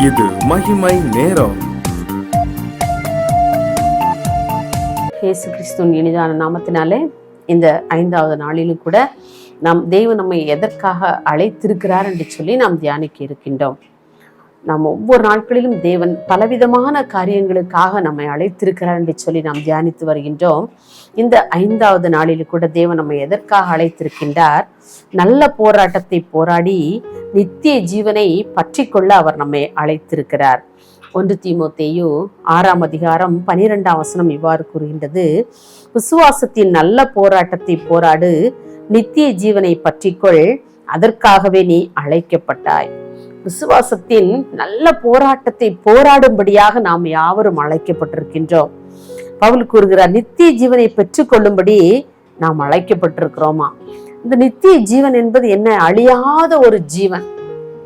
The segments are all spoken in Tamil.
இது மகிமை நேரம். இயேசு கிறிஸ்துவின் இனிதான நாமத்தினாலே இந்த 5வது நாளிலும் கூட தேவன் நம்மை எதற்காக அழைத்திருக்கிறார் என்று சொல்லி நாம் தியானிக்க இருக்கின்றோம். நாம் ஒவ்வொரு நாட்களிலும் தேவன் பலவிதமான காரியங்களுக்காக நம்மை அழைத்திருக்கிறார் என்று சொல்லி நாம் தியானித்து வருகின்றோம். இந்த 5வது நாளில் கூட தேவன் நம்மை எதற்காக அழைத்திருக்கின்றார்? நல்ல போராட்டத்தை போராடி நித்திய ஜீவனை பற்றி கொள்ள அவர் நம்மை அழைத்திருக்கிறார். 1 தீமோத்தேயு 6ஆம் அதிகாரம் 12ஆம் வசனம் இவ்வாறு கூறுகின்றது: விசுவாசத்தின் நல்ல போராட்டத்தை போராடு, நித்திய ஜீவனை பற்றிக்கொள், அதற்காகவே நீ அழைக்கப்பட்டாய். விசுவாசத்தின் நல்ல போராட்டத்தை போராடும்படியாக நாம் யாவரும் அழைக்கப்பட்டிருக்கின்றோம். பவுல் கூறுகிறார், நித்திய ஜீவனை பெற்றுக் கொள்ளும்படி நாம் அழைக்கப்பட்டிருக்கிறோமா? இந்த நித்திய ஜீவன் என்பது என்ன? அழியாத ஒரு ஜீவன்.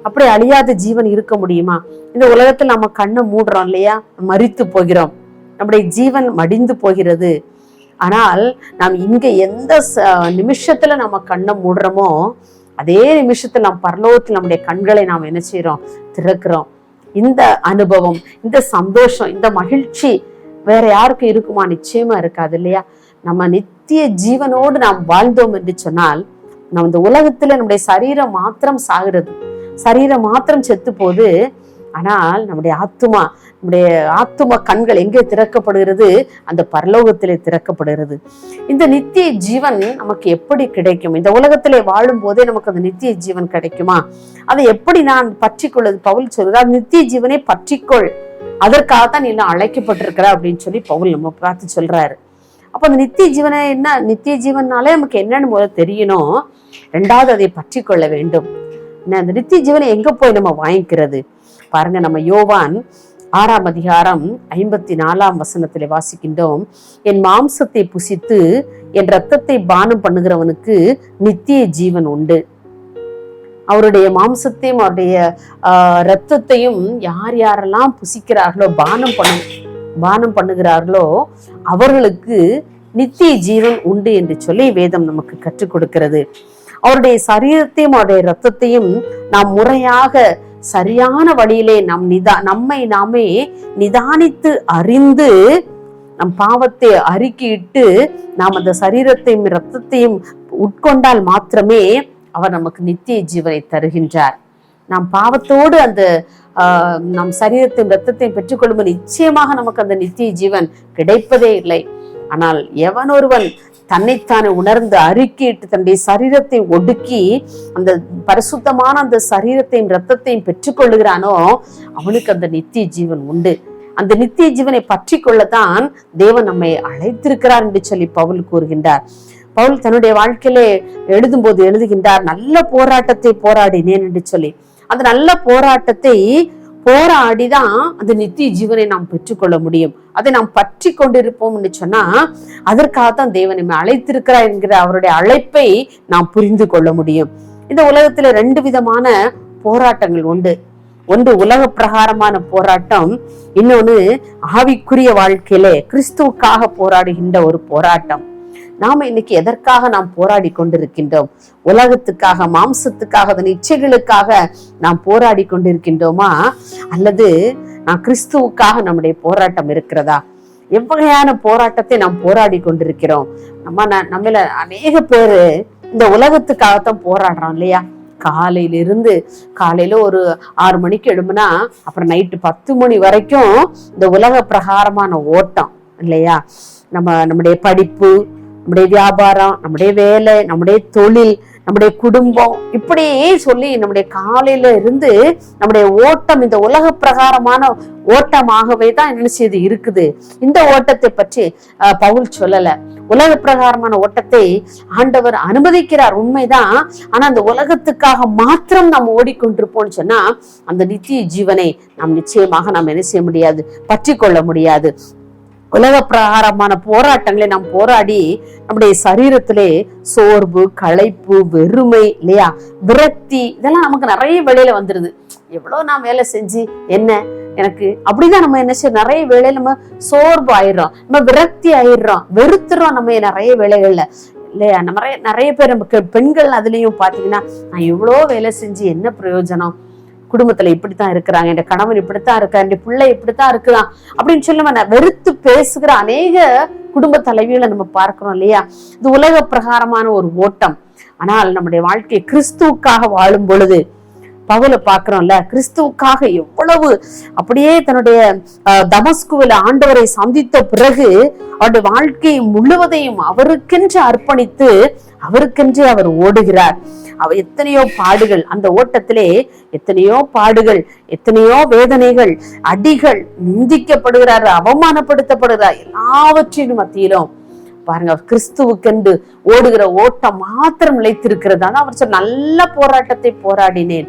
அப்படி அழியாத ஜீவன் இருக்க முடியுமா? இந்த உலகத்தில் நம்ம கண்ணை மூடுறோம் இல்லையா, மரித்து போகிறோம், நம்முடைய ஜீவன் மடிந்து போகிறது. ஆனால் நாம் இங்க எந்த நிமிஷத்துல நம்ம கண்ணை மூடுறோமோ அதே நிமிஷத்துல நாம் பரலோகத்தில் நம்முடைய கண்களை நாம் என்ன செய்யறோம்? திறக்கிறோம். இந்த அனுபவம், இந்த சந்தோஷம், இந்த மகிழ்ச்சி வேற யாருக்கும் இருக்குமா? நிச்சயமா இருக்காது இல்லையா? நம்ம நித்திய ஜீவனோடு நாம் வாழ்ந்தோம் என்று சொன்னால், நம்ம இந்த உலகத்துல நம்முடைய சரீரம் மாத்திரம் சாகிறது, சரீரம் மாத்திரம் செத்து போது. ஆனால் நம்முடைய ஆத்தும கண்கள் எங்கே திறக்கப்படுகிறது? அந்த பரலோகத்திலே திறக்கப்படுகிறது. இந்த நித்திய ஜீவன் நமக்கு எப்படி கிடைக்கும்? இந்த உலகத்திலே வாழும் போதே நமக்கு அந்த நித்திய ஜீவன் கிடைக்குமா? அதை எப்படி நான் பற்றிக்கொள்வது? பவுல் சொல்றார், நித்திய ஜீவனை பற்றிக்கொள், அதற்காகத்தான் நீ எல்லாம் அழைக்கப்பட்டிருக்கிற அப்படின்னு சொல்லி பவுல் நம்ம பார்த்து சொல்றாரு. அப்ப அந்த நித்திய ஜீவனை என்ன? நித்திய ஜீவனாலே நமக்கு என்னன்னு முதல்ல தெரியணும். 2வது அதை பற்றி கொள்ள வேண்டும். அந்த நித்திய ஜீவனை எங்க போய் நம்ம வாங்கிக்கிறது? பாருங்க, நம்ம யோவான் 6ஆம் அதிகாரம் 54ஆம் வசனத்திலே வாசிக்கின்றோம்: என் மாம்சத்தை புசித்து என் இரத்தத்தை பானம் பண்ணுகிறவனுக்கு நித்திய ஜீவன் உண்டு. அவருடைய மாம்சத்தையும் அவருடைய இரத்தத்தையும் யார் யாரெல்லாம் புசிக்கிறார்களோ, பானம் பண்ணுகிறார்களோ அவர்களுக்கு நித்திய ஜீவன் உண்டு என்று சொல்லி வேதம் நமக்கு கற்றுக் கொடுக்கிறது. அவருடைய சரீரத்தையும் அவருடைய இரத்தத்தையும் நாம் முறையாக சரியான வழியிலே நம்மை நாமே நிதானித்து அறிந்து நம் பாவத்தை அறிக்கையிட்டு நாம் அந்த சரீரத்தையும் இரத்தத்தையும் உட்கொண்டால் மாத்திரமே அவர் நமக்கு நித்திய ஜீவனை தருகின்றார். நாம் பாவத்தோடு அந்த நம் சரீரத்தையும் இரத்தத்தையும் பெற்றுக்கொள்ளும் நிச்சயமாக நமக்கு அந்த நித்திய ஜீவன் கிடைப்பதே இல்லை. ஆனால் எவன் ஒருவன் தன்னைத்தானே உணர்ந்து அறிக்கையிட்டு தன்னுடைய சரீரத்தை ஒடுக்கி அந்த பரிசுத்தமான அந்த சரீரத்தையும் இரத்தத்தையும் பெற்றுக்கொள்ளுகிறானோ அவனுக்கு அந்த நித்திய ஜீவன் உண்டு. அந்த நித்திய ஜீவனை பற்றி கொள்ளத்தான் தேவன் நம்மை அழைத்திருக்கிறார் என்று சொல்லி பவுல் கூறுகின்றார். பவுல் தன்னுடைய வாழ்க்கையிலே எழுதும்போது எழுதுகின்றார், நல்ல போராட்டத்தை போராடினேன் என்று சொல்லி. அந்த நல்ல போராட்டத்தை போராடிதான் அந்த நித்திய ஜீவனை நாம் பெற்றுக்கொள்ள முடியும். அதை நாம் பற்றி கொண்டிருப்போம் என்று சொன்னா அதற்காகத்தான் தேவன் நம்மை அழைத்திருக்கிறார் என்கிற அவருடைய அழைப்பை நாம் புரிந்து கொள்ள முடியும். இந்த உலகத்துல 2 விதமான போராட்டங்கள் உண்டு. ஒன்று உலக பிரகாரமான போராட்டம், இன்னொன்னு ஆவிக்குரிய வாழ்க்கையிலே கிறிஸ்துவுக்காக போராடுகின்ற ஒரு போராட்டம். நாம இன்னைக்கு எதற்காக நாம் போராடி கொண்டிருக்கின்றோம்? உலகத்துக்காக, மாம்சத்துக்காக, அதன் இச்சைகளுக்காக நாம் போராடி கொண்டிருக்கின்றோமா? அல்லது நான் கிறிஸ்துவுக்காக நம்முடைய போராட்டம் இருக்கிறதா? எவ்வகையான போராட்டத்தை நாம் போராடி கொண்டிருக்கிறோம்? நம்மள அநேக பேரு இந்த உலகத்துக்காகத்தான் போராடுறோம் இல்லையா? காலையில ஒரு 6 மணிக்கு எழும்புனா அப்புறம் நைட்டு 10 மணி வரைக்கும் இந்த உலக பிரகாரமான ஓட்டம் இல்லையா? நம்முடைய படிப்பு, நம்முடைய வியாபாரம், நம்முடைய வேலை, நம்முடைய தொழில், நம்முடைய குடும்பம், இப்படியே சொல்லி நம்முடைய காலையில இருந்து நம்முடைய ஓட்டம் இந்த உலக பிரகாரமான ஓட்டமாகவே தான் என்ன செய்து இருக்குது. இந்த ஓட்டத்தை பற்றி பவுல் சொல்லல. உலக பிரகாரமான ஓட்டத்தை ஆண்டவர் அனுமதிக்கிறார், உண்மைதான். ஆனா அந்த உலகத்துக்காக மாத்திரம் நாம் ஓடிக்கொண்டிருப்போம்னு சொன்னா அந்த நித்திய ஜீவனை நாம் நிச்சயமாக நாம் என்ன செய்ய முடியாது, பற்றி கொள்ள முடியாது. உலக பிரகாரமான போராட்டங்களை நாம் போராடி நம்முடைய சரீரத்திலே சோர்வு, களைப்பு, வெறுமை இல்லையா, விரக்தி, இதெல்லாம் நமக்கு நிறைய வேலையில வந்துருது. எவ்வளவு நான் வேலை செஞ்சு என்ன எனக்கு அப்படிதான் நம்ம என்ன செய்ய, நிறைய வேலையில நம்ம சோர்வு ஆயிடுறோம், நம்ம விரக்தி ஆயிடுறோம், வெறுத்துறோம் நம்ம நிறைய வேலைகள்ல இல்லையா. நிறைய பேர் நம்ம பெண்கள் அதுலயும் பாத்தீங்கன்னா, நான் இவ்வளோ வேலை செஞ்சு என்ன பிரயோஜனம், குடும்பத்துல இப்படித்தான் இருக்கிறாங்க, என் கணவன் இப்படித்தான் இருக்கான், என் பிள்ளை இப்படித்தான் இருக்குதான் அப்படின்னு சொல்லி நம்ம வெறுத்து பேசுகிற அநேக குடும்ப தலைவிகளை நம்ம பார்க்கிறோம் இல்லையா? இது உலக பிரகாரமான ஒரு ஓட்டம். ஆனால் நம்முடைய வாழ்க்கையை கிறிஸ்துவுக்காக வாழும் பொழுது பவுலை பார்க்கிறோம்ல, கிறிஸ்துவுக்காக எவ்வளவு அப்படியே தன்னுடைய தமஸ்குவில ஆண்டவரை சந்தித்த பிறகு அவருடைய வாழ்க்கையை முழுவதையும் அவருக்கென்று அர்ப்பணித்து அவருக்கென்றே அவர் ஓடுகிறார். அவர் எத்தனையோ பாடுகள், அந்த ஓட்டத்திலே எத்தனையோ பாடுகள், எத்தனையோ வேதனைகள், அடிகள், நிந்திக்கப்படுகிறார், அவமானப்படுத்தப்படுகிறார். எல்லாவற்றின் மத்தியிலும் பாருங்க, கிறிஸ்துவுக்கென்று ஓடுகிற ஓட்டம் மாத்திரம் நிலைத்திருக்கிறது. ஆனா அவர் சொல்ல, நல்ல போராட்டத்தை போராடினேன்,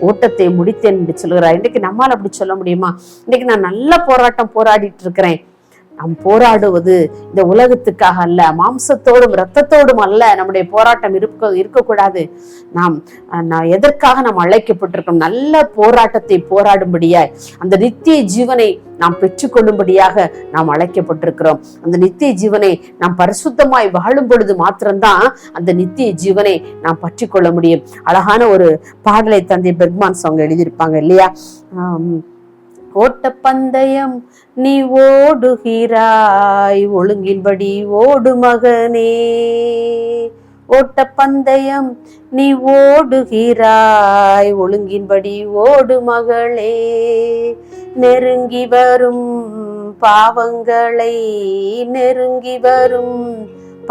ஓட்டத்தை முடித்தேன் என்று சொல்கிறார். இன்னைக்கு நம்மால் அப்படி சொல்ல முடியுமா? இன்னைக்கு நான் நல்ல போராட்டம் போராடிட்டு இருக்கிறேன். நாம் போராடுவது இந்த உலகத்துக்காக அல்ல, மாம்சத்தோடும் இரத்தத்தோடும் அல்ல. நம்முடைய போராட்டம் இருக்கக்கூடாது. நாம் எதற்காக நாம் அழைக்கப்பட்டிருக்கோம்? நல்ல போராட்டத்தை போராடும்படியாய், அந்த நித்திய ஜீவனை நாம் பெற்றுக்கொள்ளும்படியாக நாம் அழைக்கப்பட்டிருக்கிறோம். அந்த நித்திய ஜீவனை நாம் பரிசுத்தமாய் வாழும் பொழுது மாத்திரம்தான் அந்த நித்திய ஜீவனை நாம் பற்றி கொள்ள முடியும். அழகான ஒரு பாடலை தந்தை பெர்க்மான் அவங்க எழுதியிருப்பாங்க இல்லையா? ஓட்ட பந்தயம் நீ ஓடுகிறாய், ஒழுங்கின்படி ஓடு மகனே. ஓட்ட பந்தயம் நீ ஓடுகிறாய், ஒழுங்கின்படி ஓடு மகளே. நெருங்கி வரும் பாவங்களை, நெருங்கி வரும்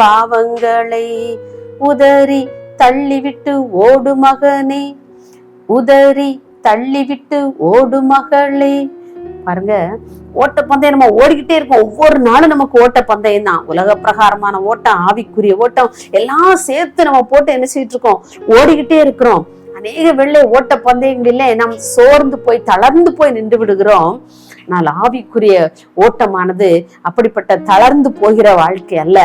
பாவங்களை உதறி தள்ளிவிட்டு ஓடு மகனே, உதறி தள்ளிவிட்டு ஓடு மகளே. பாருங்க, ஓட்ட பந்தயம் நம்ம ஓடிக்கிட்டே இருக்கோம். ஒவ்வொரு நாளும் நமக்கு ஓட்ட பந்தயம் தான். உலக பிரகாரமான ஓட்டம், ஆவிக்குரிய ஓட்டம் எல்லாம் சேர்த்து நம்ம போட்டு என்ன செய்யிட்டு இருக்கோம்? ஓடிக்கிட்டே இருக்கிறோம். அநேக வெள்ளை ஓட்ட பந்தயங்களிலே நாம் சோர்ந்து போய் தளர்ந்து போய் நின்று விடுகிறோம். ஆனால் ஆவிக்குரிய ஓட்டமானது அப்படிப்பட்ட தளர்ந்து போகிற வாழ்க்கை அல்ல.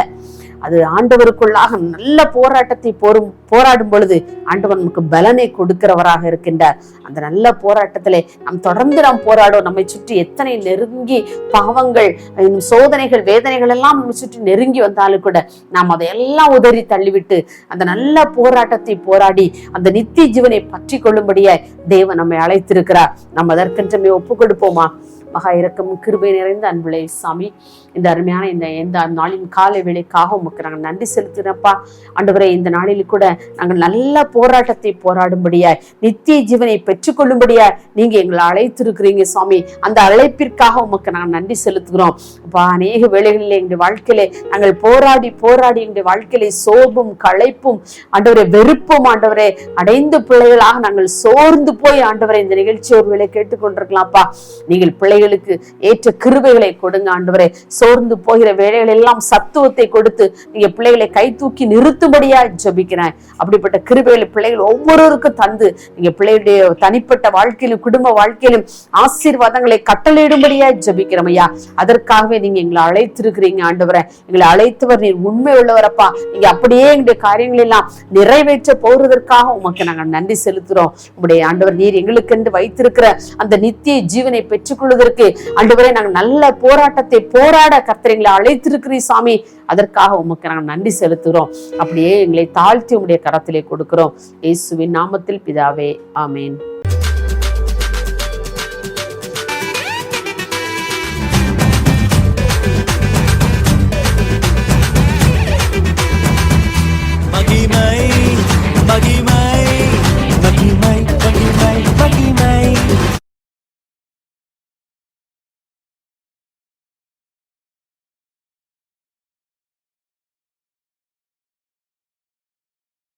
அது ஆண்டவருக்குள்ளாக நல்ல போராட்டத்தை போராடும் பொழுது ஆண்டவர் நமக்கு பலனை கொடுக்கிறவராக இருக்கின்றார். அந்த நல்ல போராட்டத்திலே நாம் போராடும். நம்மை சுற்றி எத்தனை நெருங்கி பாவங்கள், சோதனைகள், வேதனைகள் எல்லாம் நம்ம சுற்றி நெருங்கி வந்தாலும் கூட நாம் அதையெல்லாம் உதறி தள்ளிவிட்டு அந்த நல்ல போராட்டத்தை போராடி அந்த நித்திய ஜீவனை பற்றி கொள்ளும்படியாய் தேவன் நம்மை அழைத்திருக்கிறார். நாம் அதற்கென்றமே ஒப்பு கொடுப்போமா? மகா இரக்கம் கிருபை நிறைந்த அன்புலே சாமி, இந்த அருமையான இந்த நாளின் காலை வேளைக்காக உமக்கு நாங்கள் நன்றி செலுத்துகிறப்பா. ஆண்டவரே, இந்த நாளில் கூட நாங்கள் நல்ல போராட்டத்தை போராடும்படியாய், நித்திய ஜீவனை பெற்றுக்கொள்ளும்படியாய் நீங்க எங்களை அழைத்திருக்கிறீங்க சுவாமி. அந்த அழைப்பிற்காக உமக்கு நாங்கள் நன்றி செலுத்துகிறோம் அப்பா. அநேக வேளைகளில் எங்களுடைய வாழ்க்கையிலே நாங்கள் போராடி எங்களுடைய வாழ்க்கையிலே சோர்வும் களைப்பும் ஆண்டவரே வெறுப்பும் ஆண்டவரே அடைந்த பிள்ளைகளாக நாங்கள் சோர்ந்து போய் ஆண்டவரே இந்த நிகழ்ச்சி ஒரு வேளை கேட்டுக்கொண்டிருக்கலாம்ப்பா. நீங்கள் பிள்ளைகளுக்கு ஏற்ற கிருபைகளை கொடுங்க ஆண்டவரே. சோர்ந்து போகிற வேலைகள் எல்லாம் சத்துவத்தை கொடுத்து நீங்க பிள்ளைகளை கை தூக்கி நிறுத்தும்படியா ஜெபிக்கிறேன். அப்படிப்பட்ட கிருபைகளை பிள்ளைகள் ஒவ்வொருவருக்கும் தந்து நீங்க பிள்ளைகளுடைய தனிப்பட்ட வாழ்க்கையிலும் குடும்ப வாழ்க்கையிலும் ஆசீர்வாதங்களை கட்டளையிடும்படியா ஜெபிக்கிறோம் ஐயா. அதற்காகவே நீங்க எங்களை அழைத்திருக்கிறீங்க ஆண்டவரே. எங்களை அழைத்தவர் நீர் உண்மை உள்ளவரப்பா. நீங்க அப்படியே எங்களுடைய காரியங்கள் எல்லாம் நிறைவேற்ற போறதற்காக உமக்கு நாங்கள் நன்றி செலுத்துறோம். உங்களுடைய ஆண்டவர் நீர் எங்களுக்கென்று வைத்திருக்கிற அந்த நித்திய ஜீவனை பெற்றுக்கொள்வதற்கு ஆண்டவரே நாங்கள் நல்ல போராட்டத்தை போராட கர்த்தரை அழைத்திருக்கிறீர் சாமி. அதற்காக உமக்கு நாங்கள் நன்றி செலுத்துகிறோம். அப்படியே எங்களை தாழ்த்தி உம்முடைய கரத்திலே கொடுக்கிறோம். இயேசுவின் நாமத்தில் பிதாவே, ஆமேன்.